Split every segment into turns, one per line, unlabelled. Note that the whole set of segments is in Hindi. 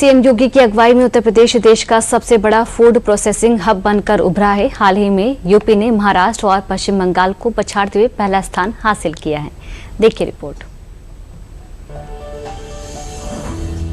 सीएम योगी की अगुवाई में उत्तर प्रदेश देश का सबसे बड़ा फूड प्रोसेसिंग हब बनकर उभरा है। हाल ही में यूपी ने महाराष्ट्र और पश्चिम बंगाल को पछाड़ते हुए पहला स्थान हासिल किया है। देखिए रिपोर्ट।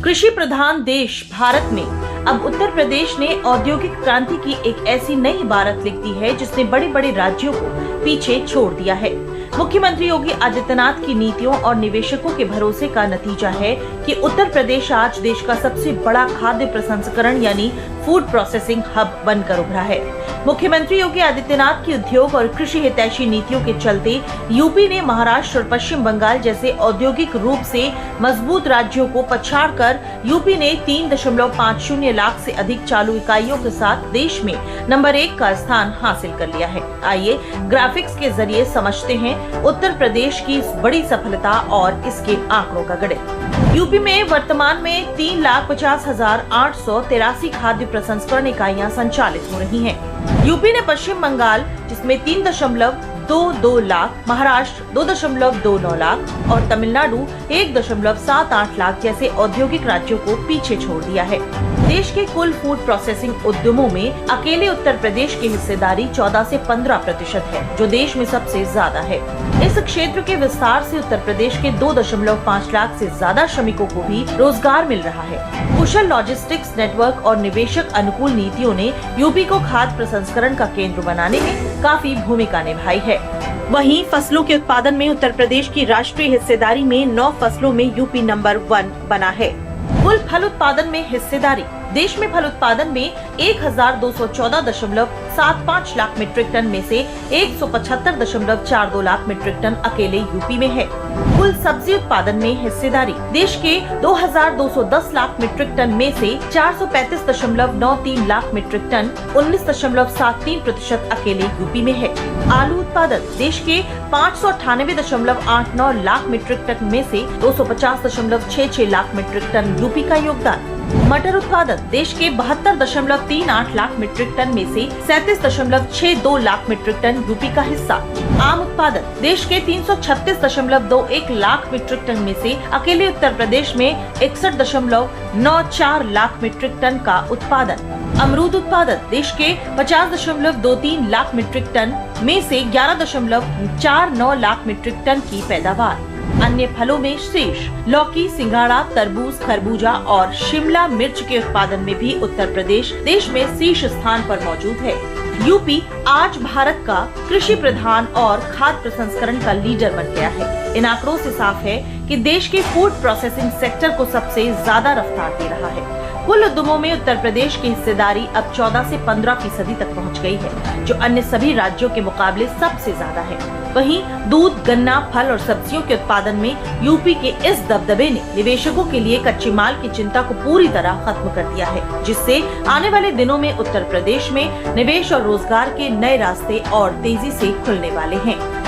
कृषि प्रधान देश भारत में अब उत्तर प्रदेश ने औद्योगिक क्रांति की एक ऐसी नई इबारत लिख दी है जिसने बड़े बड़े राज्यों को पीछे छोड़ दिया है। मुख्यमंत्री योगी आदित्यनाथ की नीतियों और निवेशकों के भरोसे का नतीजा है कि उत्तर प्रदेश आज देश का सबसे बड़ा खाद्य प्रसंस्करण यानी फूड प्रोसेसिंग हब बनकर उभरा है। मुख्यमंत्री योगी आदित्यनाथ की उद्योग और कृषि हितैषी नीतियों के चलते यूपी ने महाराष्ट्र और पश्चिम बंगाल जैसे औद्योगिक रूप से मजबूत राज्यों को पछाड़कर यूपी ने 3.50 लाख से अधिक चालू इकाइयों के साथ देश में नंबर 1 का स्थान हासिल कर लिया है। आइए ग्राफिक्स के जरिए समझते हैं उत्तर प्रदेश की इस बड़ी सफलता और इसके आंकड़ों का गणित। यूपी में वर्तमान में 3,50,883 खाद्य प्रसंस्करण इकाइयां संचालित हो रही हैं। यूपी ने पश्चिम बंगाल जिसमें 3.22 लाख, महाराष्ट्र 2.29 लाख और तमिलनाडु 1.78 लाख जैसे औद्योगिक राज्यों को पीछे छोड़ दिया है। देश के कुल फूड प्रोसेसिंग उद्यमों में अकेले उत्तर प्रदेश की हिस्सेदारी 14 से 15% है, जो देश में सबसे ज्यादा है। इस क्षेत्र के विस्तार से उत्तर प्रदेश के 2.5 लाख से ज्यादा श्रमिकों को भी रोजगार मिल रहा है। कुशल लॉजिस्टिक्स नेटवर्क और निवेशक अनुकूल नीतियों ने यूपी को खाद्य प्रसंस्करण का केंद्र बनाने में काफी भूमिका निभाई है। वहीं फसलों के उत्पादन में उत्तर प्रदेश की राष्ट्रीय हिस्सेदारी में 9 फसलों में यूपी नंबर 1 बना है। कुल फल उत्पादन में हिस्सेदारी देश में फल उत्पादन में 1,214.75 लाख मीट्रिक टन में से 175.42 लाख मीट्रिक टन अकेले यूपी में है। कुल सब्जी उत्पादन में हिस्सेदारी देश के 2,210 लाख मीट्रिक टन में से 435.93 लाख मीट्रिक टन 19.73% अकेले यूपी में है। आलू उत्पादन देश के 598.89 लाख मीट्रिक टन में से 250.66 लाख मीट्रिक टन यूपी का योगदान। मटर उत्पादन देश के 72.38 लाख मीट्रिक टन में से 37.62 लाख मीट्रिक टन यूपी का हिस्सा। आम उत्पादन देश के 336.21 लाख मीट्रिक टन में से अकेले उत्तर प्रदेश में 61.94 लाख मीट्रिक टन का उत्पादन। अमरूद उत्पादन देश के 50.23 लाख मीट्रिक टन में से 11.49 लाख मीट्रिक टन की पैदावार। अन्य फलों में शीर्ष लौकी, सिंघाड़ा, तरबूज, खरबूजा और शिमला मिर्च के उत्पादन में भी उत्तर प्रदेश देश में शीर्ष स्थान पर मौजूद है। यूपी आज भारत का कृषि प्रधान और खाद्य प्रसंस्करण का लीडर बन गया है। इन आंकड़ों से साफ है कि देश के फूड प्रोसेसिंग सेक्टर को सबसे ज्यादा रफ्तार दे रहा है। कुल उद्यमों में उत्तर प्रदेश की हिस्सेदारी अब 14 से 15% तक पहुंच गई है, जो अन्य सभी राज्यों के मुकाबले सबसे ज्यादा है। वहीं दूध, गन्ना, फल और सब्जियों के उत्पादन में यूपी के इस दबदबे ने निवेशकों के लिए कच्चे माल की चिंता को पूरी तरह खत्म कर दिया है, जिससे आने वाले दिनों में उत्तर प्रदेश में निवेश और रोजगार के नए रास्ते और तेजी से खुलने वाले हैं।